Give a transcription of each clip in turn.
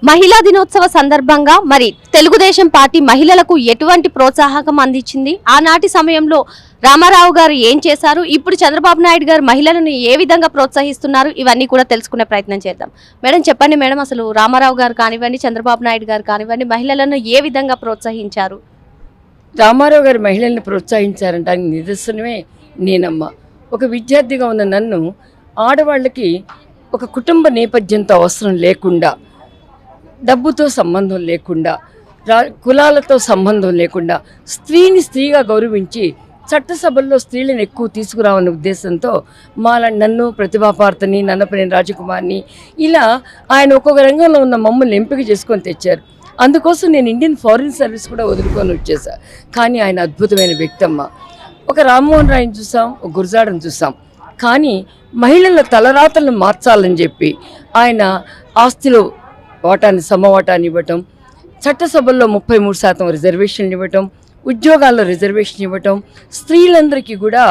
మహిళా దినోత్సవ సందర్భంగా మరి తెలుగుదేశం పార్టీ మహిళలకు ఎటువంటి ప్రోత్సాహకం అందించింది, ఆనాటి సమయంలో రామారావు గారు ఏం చేశారు, ఇప్పుడు చంద్రబాబు నాయుడు గారు మహిళలను ఏ విధంగా ప్రోత్సహిస్తున్నారు, ఇవన్నీ కూడా తెలుసుకునే ప్రయత్నం చేద్దాం. మేడం చెప్పండి మేడం, అసలు రామారావు గారు కానివ్వండి, చంద్రబాబు నాయుడు గారు కానివ్వండి, మహిళలను ఏ విధంగా ప్రోత్సహించారు? రామారావు గారు మహిళల్ని ప్రోత్సహించారంటానికి నిదర్శనమే నేనమ్మ. ఒక విద్యార్థిగా ఉన్న నన్ను ఆడవాళ్ళకి ఒక కుటుంబ నేపథ్యంతో అవసరం లేకుండా, డబ్బుతో సంబంధం లేకుండా, కులాలతో సంబంధం లేకుండా స్త్రీని స్త్రీగా గౌరవించి చట్టసభల్లో స్త్రీలను ఎక్కువ తీసుకురావన్న ఉద్దేశంతో నన్ను ప్రతిభాపార్తని, నన్నపనేని రాజకుమార్ని ఇలా ఆయన ఒక్కొక్క రంగంలో ఉన్న మమ్మల్ని ఎంపిక చేసుకొని తెచ్చారు. అందుకోసం నేను ఇండియన్ ఫారిన్ సర్వీస్ కూడా వదులుకొని వచ్చేసా. కానీ ఆయన అద్భుతమైన వ్యక్తమ్మ. ఒక రామ్మోహన్ రాయ్ని చూసాం, ఒక గురజాడని చూసాం. కానీ మహిళల తలరాతలను మార్చాలని చెప్పి ఆయన ఆస్తిలో వాటాన్ని సమవాటాన్ని ఇవ్వటం, చట్టసభల్లో 33% రిజర్వేషన్లు ఇవ్వటం, ఉద్యోగాల్లో రిజర్వేషన్ ఇవ్వటం, స్త్రీలందరికీ కూడా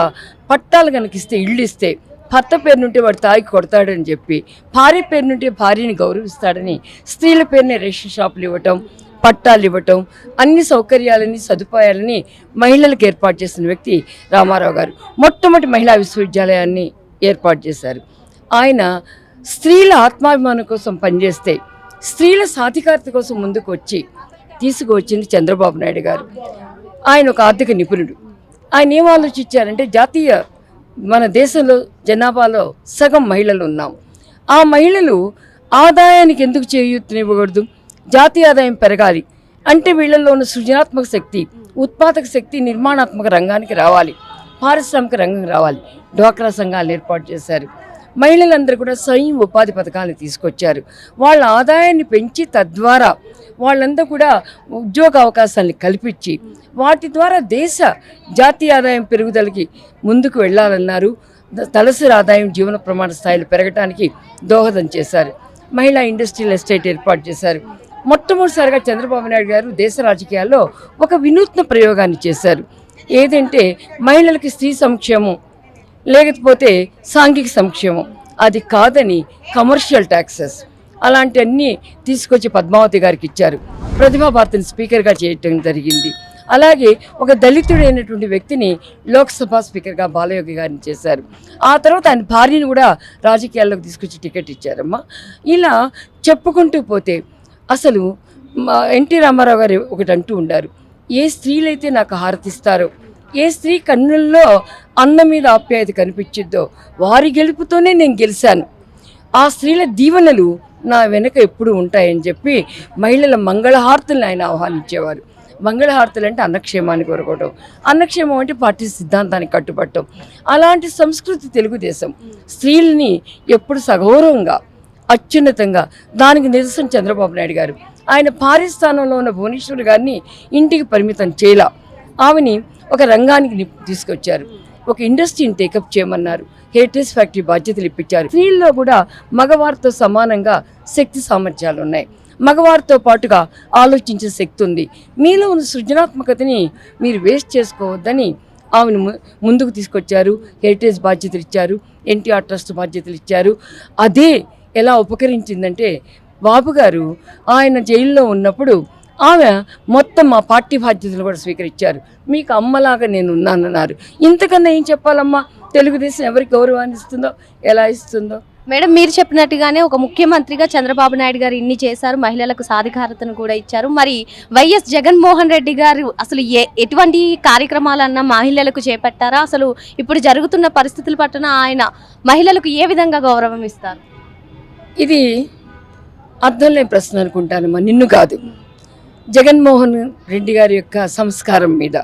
పట్టాలు కనుకిస్తే, ఇళ్ళు ఇస్తే భర్త పేరు నుండి వాడు తాగి కొడతాడని చెప్పి, భార్య పేరు నుండి భార్యని గౌరవిస్తాడని స్త్రీల పేరునే రేషన్ షాపులు ఇవ్వటం, పట్టాలు ఇవ్వటం, అన్ని సౌకర్యాలని సదుపాయాలని మహిళలకు ఏర్పాటు చేసిన వ్యక్తి రామారావు గారు. మొట్టమొదటి మహిళా విశ్వవిద్యాలయాన్ని ఏర్పాటు చేశారు. ఆయన స్త్రీల ఆత్మాభిమానం కోసం పనిచేస్తే, స్త్రీల సాధికారత కోసం ముందుకు వచ్చి తీసుకువచ్చింది చంద్రబాబు నాయుడు గారు. ఆయన ఒక ఆర్థిక నిపుణుడు. ఆయన ఏం ఆలోచించారంటే, మన దేశంలో జనాభాలో సగం మహిళలు ఉన్నాం. ఆ మహిళలు ఆదాయానికి ఎందుకు చేయూతనివ్వకూడదు? జాతీయ ఆదాయం పెరగాలి అంటే వీళ్ళల్లో ఉన్న సృజనాత్మక శక్తి, ఉత్పాదక శక్తి నిర్మాణాత్మక రంగానికి రావాలి, పారిశ్రామిక రంగం రావాలి. డ్వాక్రా సంఘాలు ఏర్పాటు చేశారు. మహిళలందరూ కూడా స్వయం ఉపాధి పథకాలను తీసుకొచ్చారు. వాళ్ళ ఆదాయాన్ని పెంచి తద్వారా వాళ్ళందరూ కూడా ఉద్యోగ అవకాశాలను కల్పించి వాటి ద్వారా దేశ జాతీయ ఆదాయం పెరుగుదలకి ముందుకు వెళ్ళాలన్నారు. తలసరి ఆదాయం జీవన ప్రమాణ స్థాయిలు పెరగడానికి దోహదం చేశారు. మహిళా ఇండస్ట్రియల్ ఎస్టేట్ ఏర్పాటు చేశారు. మొట్టమొదటిసారిగా చంద్రబాబు నాయుడు గారు దేశ రాజకీయాల్లో ఒక వినూత్న ప్రయోగాన్ని చేశారు. ఏదంటే మహిళలకి స్త్రీ సంక్షేమం లేకపోతే సాంఘిక సంక్షేమం, అది కాదని కమర్షియల్ ట్యాక్సెస్ అలాంటివన్నీ తీసుకొచ్చి పద్మావతి గారికి ఇచ్చారు. ప్రతిభా భారతిని స్పీకర్గా చేయటం జరిగింది. అలాగే ఒక దళితుడైనటువంటి వ్యక్తిని లోక్సభ స్పీకర్గా బాలయోగి గారిని చేశారు. ఆ తర్వాత ఆయన భార్యను కూడా రాజకీయాల్లోకి తీసుకొచ్చి టికెట్ ఇచ్చారమ్మా. ఇలా చెప్పుకుంటూ పోతే అసలు ఎన్టీ రామారావు గారు ఒకటి అంటూ ఉండారు, ఏ స్త్రీలైతే నాకు హారతిస్తారో, ఏ స్త్రీ కన్నుల్లో అన్న మీద ఆప్యాయత కనిపించిద్దో వారి గెలుపుతోనే నేను గెలిచాను, ఆ స్త్రీల దీవెనలు నా వెనక ఎప్పుడు ఉంటాయని చెప్పి మహిళల మంగళహారతులను ఆయన ఆహ్వానించేవారు. మంగళహారతులు అంటే అన్నక్షేమాన్ని కోరుకోవటం, అన్నక్షేమం అంటే పార్టీ సిద్ధాంతానికి కట్టుబట్టం. అలాంటి సంస్కృతి తెలుగుదేశం. స్త్రీలని ఎప్పుడు సగౌరవంగా, అత్యున్నతంగా, దానికి నిదర్శనం చంద్రబాబు నాయుడు గారు. ఆయన భార్య స్థానంలో ఉన్న భువనేశ్వరి గారిని ఇంటికి పరిమితం చేయలా, ఆమెని ఒక రంగానికి తీసుకొచ్చారు. ఒక ఇండస్ట్రీని టేకప్ చేయమన్నారు. హెరిటేజ్ ఫ్యాక్టరీ బాధ్యతలు ఇప్పించారు. స్త్రీల్లో కూడా మగవారితో సమానంగా శక్తి సామర్థ్యాలు ఉన్నాయి. మగవారితో పాటుగా ఆలోచించే శక్తి ఉంది. మీలో ఉన్న సృజనాత్మకతని మీరు వేస్ట్ చేసుకోవద్దని ఆమెను ముందుకు తీసుకొచ్చారు. హెరిటేజ్ బాధ్యతలు ఇచ్చారు, ఎన్టీఆర్ ట్రస్ట్ బాధ్యతలు ఇచ్చారు. అదే ఎలా ఉపకరించిందంటే, బాబు గారు ఆయన జైల్లో ఉన్నప్పుడు ఆమె మొత్తం మా పార్టీ బాధ్యతలు కూడా స్వీకరించారు. మీకు అమ్మలాగా నేను ఉన్నానన్నారు. ఇంతకన్నా ఏం చెప్పాలమ్మా? తెలుగుదేశం ఎవరికి గౌరవాన్ని ఇస్తుందో, ఎలా ఇస్తుందో. మేడం మీరు చెప్పినట్టుగానే ఒక ముఖ్యమంత్రిగా చంద్రబాబు నాయుడు గారు ఇన్ని చేశారు, మహిళలకు సాధికారతను కూడా ఇచ్చారు. మరి వైఎస్ జగన్మోహన్ రెడ్డి గారు అసలు ఎటువంటి కార్యక్రమాలన్నా మహిళలకు చేపట్టారా? అసలు ఇప్పుడు జరుగుతున్న పరిస్థితుల పట్ల ఆయన మహిళలకు ఏ విధంగా గౌరవం ఇస్తారు? ఇది అర్థం లేని ప్రశ్న అనుకుంటానమ్మా, నిన్ను కాదు. జగన్మోహన్ రెడ్డి గారి యొక్క సంస్కారం మీద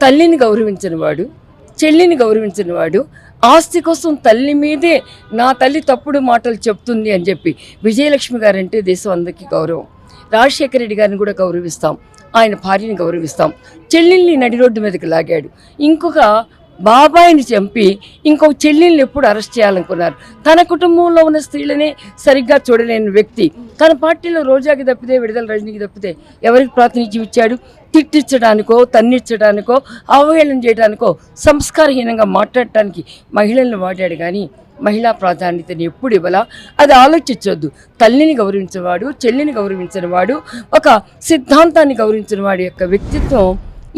తల్లిని గౌరవించిన వాడు, చెల్లిని గారిని వాడు, ఆస్తి కోసం తల్లి మీదే నా తల్లి తప్పుడు మాటలు చెప్తుంది అని చెప్పి విజయలక్ష్మి గారంటే దేశం అందరికీ గౌరవం. రాజశేఖర రెడ్డి గారిని కూడా గౌరవిస్తాం, ఆయన భార్యని గౌరవిస్తాం. చెల్లెల్ని నడి రోడ్డు మీదకి లాగాడు. ఇంకొక బాబాయిని చంపి ఇంకొక చెల్లెల్ని ఎప్పుడు అరెస్ట్ చేయాలనుకున్నారు. తన కుటుంబంలో ఉన్న స్త్రీలనే సరిగ్గా చూడలేని వ్యక్తి తన పార్టీలో రోజాకి తప్పితే, విడుదల రజనీకి తప్పితే ఎవరికి ప్రాతినిధ్యం ఇచ్చాడు? తిట్టించడానికో, తన్నిచ్చడానికో, అవహేళన చేయడానికో, సంస్కారహీనంగా మాట్లాడటానికి మహిళలను వాడాడు. కానీ మహిళా ప్రాధాన్యతని ఎప్పుడు ఇవ్వాలా అది ఆలోచించొద్దు. తల్లిని గౌరవించేవాడు, చెల్లిని గౌరవించిన వాడు, ఒక సిద్ధాంతాన్ని గౌరవించిన వాడి యొక్క వ్యక్తిత్వం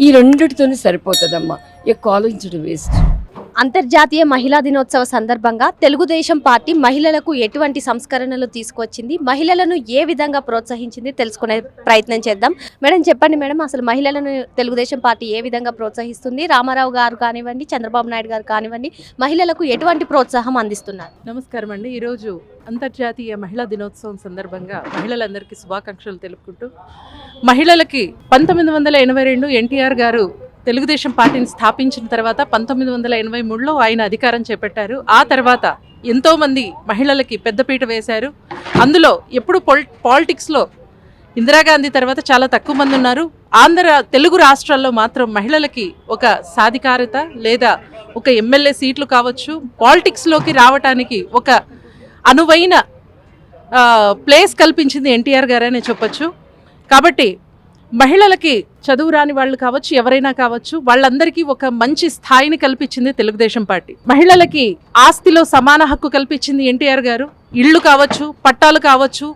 ఈ రెండిటితోనే సరిపోతుందమ్మా. ఎక్కువ ఆలోచించడం వేస్ట్. అంతర్జాతీయ మహిళా దినోత్సవ సందర్భంగా తెలుగుదేశం పార్టీ మహిళలకు ఎటువంటి సంస్కరణలు తీసుకొచ్చింది, మహిళలను ఏ విధంగా ప్రోత్సహించింది తెలుసుకునే ప్రయత్నం చేద్దాం. మేడం చెప్పండి మేడం, అసలు మహిళలను తెలుగుదేశం పార్టీ ఏ విధంగా ప్రోత్సహిస్తుంది? రామారావు గారు కానివ్వండి, చంద్రబాబు నాయుడు గారు కానివ్వండి, మహిళలకు ఎటువంటి ప్రోత్సాహం అందిస్తున్నారు? నమస్కారం అండి. ఈరోజు అంతర్జాతీయ మహిళా దినోత్సవం సందర్భంగా మహిళలందరికీ శుభాకాంక్షలు తెలుపుకుంటూ, మహిళలకి 1982 ఎన్టీఆర్ గారు తెలుగుదేశం పార్టీని స్థాపించిన తర్వాత 1983లో ఆయన అధికారం చేపట్టారు. ఆ తర్వాత ఎంతోమంది మహిళలకి పెద్దపీట వేశారు. అందులో ఎప్పుడు పాలిటిక్స్లో ఇందిరాగాంధీ తర్వాత చాలా తక్కువ మంది ఉన్నారు. తెలుగు రాష్ట్రాల్లో మాత్రం మహిళలకి ఒక సాధికారత లేదా ఒక ఎమ్మెల్యే సీట్లు కావచ్చు, పాలిటిక్స్లోకి రావటానికి ఒక అనువైన ప్లేస్ కల్పించింది ఎన్టీఆర్ గారనే చెప్పొచ్చు. కాబట్టి మహిళలకి చదువు రాని వాళ్ళు కావచ్చు, ఎవరైనా కావచ్చు, వాళ్ళందరికీ ఒక మంచి స్థాయిని కల్పించింది తెలుగుదేశం పార్టీ. మహిళలకి ఆస్తిలో సమాన హక్కు కల్పించింది ఎన్టీఆర్ గారు. ఇళ్ళు కావచ్చు, పట్టాలు కావచ్చు,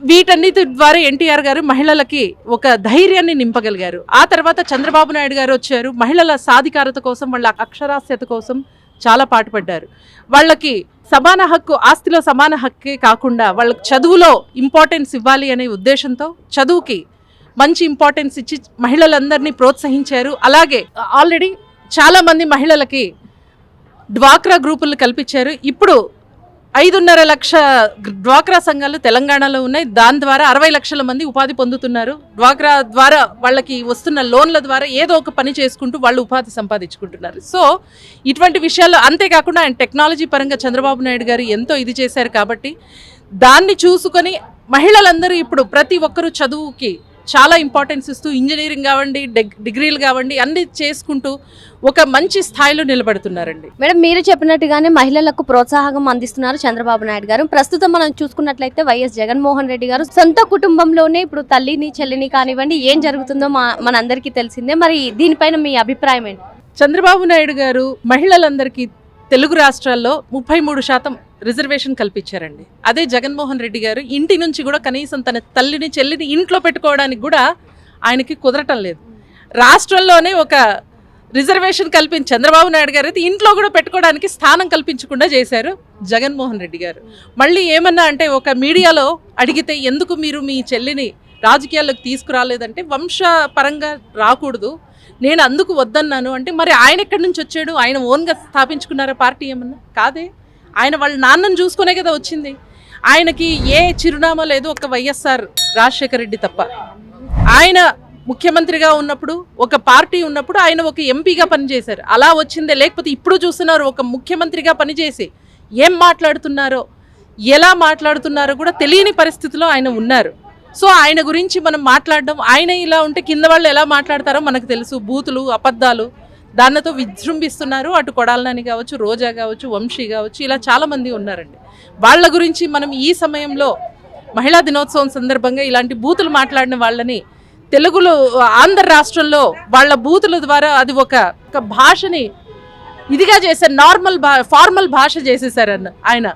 వీటన్నిటి ద్వారా ఎన్టీఆర్ గారు మహిళలకి ఒక ధైర్యాన్ని నింపగలిగారు. ఆ తర్వాత చంద్రబాబు నాయుడు గారు వచ్చారు. మహిళల సాధికారత కోసం, వాళ్ళ అక్షరాస్యత కోసం చాలా పాటుపడ్డారు. వాళ్ళకి సమాన హక్కు, ఆస్తిలో సమాన హక్కే కాకుండా వాళ్ళకి చదువులో ఇంపార్టెన్స్ ఇవ్వాలి అనే ఉద్దేశంతో చదువుకి మంచి ఇంపార్టెన్స్ ఇచ్చి మహిళలందరినీ ప్రోత్సహించారు. అలాగే ఆల్రెడీ చాలామంది మహిళలకి డ్వాక్రా గ్రూపులు కల్పించారు. ఇప్పుడు 5.5 లక్ష డ్వాక్రా సంఘాలు తెలంగాణలో ఉన్నాయి. దాని ద్వారా 60 లక్షల మంది ఉపాధి పొందుతున్నారు. డ్వాక్రా ద్వారా వాళ్ళకి వస్తున్న లోన్ల ద్వారా ఏదో ఒక పని చేసుకుంటూ వాళ్ళు ఉపాధి సంపాదించుకుంటున్నారు. సో ఇటువంటి విషయాల్లో, అంతేకాకుండా ఆయన టెక్నాలజీ పరంగా చంద్రబాబు నాయుడు గారు ఎంతో ఇది చేశారు. కాబట్టి దాన్ని చూసుకొని మహిళలందరూ ఇప్పుడు ప్రతి ఒక్కరూ చదువుకి చాలా ఇంపార్టెన్స్ ఇస్తూ ఇంజనీరింగ్ కావండి, డిగ్రీలు కావండి, అన్ని చేసుకుంటూ ఒక మంచి స్థాయిలో నిలబడుతున్నారండి. మేడం, మీరు చెప్పినట్టుగానే మహిళలకు ప్రోత్సాహం అందిస్తున్నారు చంద్రబాబు నాయుడు గారు. ప్రస్తుతం మనం చూసుకున్నట్లయితే వైఎస్ జగన్మోహన్ రెడ్డి గారు సొంత కుటుంబంలోనే ఇప్పుడు తల్లిని చెల్లిని కానివ్వండి ఏం జరుగుతుందో మనందరికీ తెలిసిందే. మరి దీనిపైన మీ అభిప్రాయం ఏంటి? చంద్రబాబు నాయుడు గారు మహిళలందరికీ తెలుగు రాష్ట్రాల్లో 33% రిజర్వేషన్ కల్పించారండి. అదే జగన్మోహన్ రెడ్డి గారు ఇంటి నుంచి కూడా కనీసం తన తల్లిని చెల్లిని ఇంట్లో పెట్టుకోవడానికి కూడా ఆయనకి కుదరటం లేదు. రాష్ట్రంలోనే ఒక రిజర్వేషన్ కల్పించి చంద్రబాబు నాయుడు గారు అయితే ఇంట్లో కూడా పెట్టుకోవడానికి స్థానం కల్పించకుండా చేశారు జగన్మోహన్ రెడ్డి గారు. మళ్ళీ ఏమన్నా అంటే ఒక మీడియాలో అడిగితే ఎందుకు మీరు మీ చెల్లిని రాజకీయాల్లోకి తీసుకురాలేదంటే వంశపరంగా రాకూడదు, నేను అందుకు వద్దన్నాను అంటే, మరి ఆయన ఎక్కడి నుంచి వచ్చాడు? ఆయన ఓన్గా స్థాపించుకున్నారా పార్టీ? ఏమన్నా కాదే, ఆయన వాళ్ళ నాన్నను చూసుకునే కదా వచ్చింది. ఆయనకి ఏ చిరునామా లేదు, ఒక వైఎస్ఆర్ రాజశేఖర రెడ్డి తప్ప. ఆయన ముఖ్యమంత్రిగా ఉన్నప్పుడు, ఒక పార్టీ ఉన్నప్పుడు ఆయన ఒక ఎంపీగా పనిచేశారు, అలా వచ్చిందే. లేకపోతే ఇప్పుడు చూస్తున్నారు ఒక ముఖ్యమంత్రిగా పనిచేసి ఏం మాట్లాడుతున్నారో, ఎలా మాట్లాడుతున్నారో కూడా తెలియని పరిస్థితిలో ఆయన ఉన్నారు. సో ఆయన గురించి మనం మాట్లాడడం, ఆయన ఇలా ఉంటే కింద వాళ్ళు ఎలా మాట్లాడతారో మనకు తెలుసు. బూతులు, అబద్ధాలు దానితో విజృంభిస్తున్నారు. అటు కొడాలని కావచ్చు, రోజా కావచ్చు, వంశీ కావచ్చు, ఇలా చాలామంది ఉన్నారండి. వాళ్ళ గురించి మనం ఈ సమయంలో మహిళా దినోత్సవం సందర్భంగా ఇలాంటి బూతులు మాట్లాడిన వాళ్ళని తెలుగులో, ఆంధ్ర రాష్ట్రంలో వాళ్ళ బూతుల ద్వారా అది ఒక భాషని ఇదిగా చేశారు, ఫార్మల్ భాష చేసేసారు ఆయన.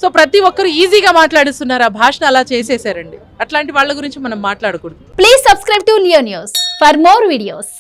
సో ప్రతి ఒక్కరు ఈజీగా మాట్లాడిస్తున్నారు, ఆ భాషను అలా చేసేసారండి. అట్లాంటి వాళ్ళ గురించి మనం మాట్లాడకూడదు. Please subscribe to Leo news for more videos.